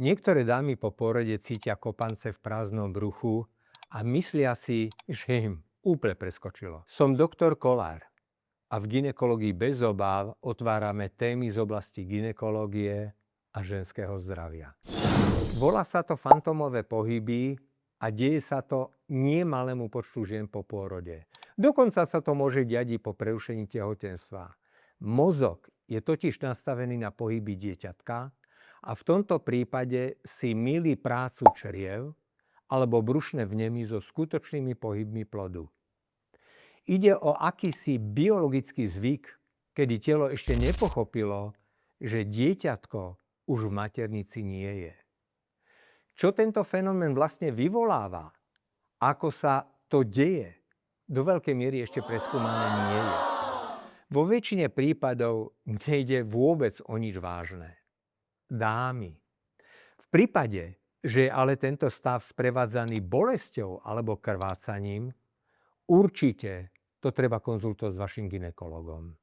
Niektoré dámy po pôrode cítia kopance v prázdnom bruchu a myslia si, že im úplne preskočilo. Som doktor Kolár a v gynekológii bez obáv otvárame témy z oblasti gynekológie a ženského zdravia. Volá sa to fantómové pohyby a deje sa to nie malému počtu žien po pôrode. Dokonca sa to môže diať i po prerušení tehotenstva. Mozog je totiž nastavený na pohyby dieťatka a v tomto prípade si mýli prácu čriev alebo brušné vnemy so skutočnými pohybmi plodu. Ide o akýsi biologický zvyk, kedy telo ešte nepochopilo, že dieťatko už v maternici nie je. Čo tento fenomén vlastne vyvoláva? Ako sa to deje? Do veľkej miery ešte preskúmané nie je. Vo väčšine prípadov nejde vôbec o nič vážne. Dámy, v prípade, že je ale tento stav sprevádzaný bolesťou alebo krvácaním, určite to treba konzultovať s vašim gynekologom.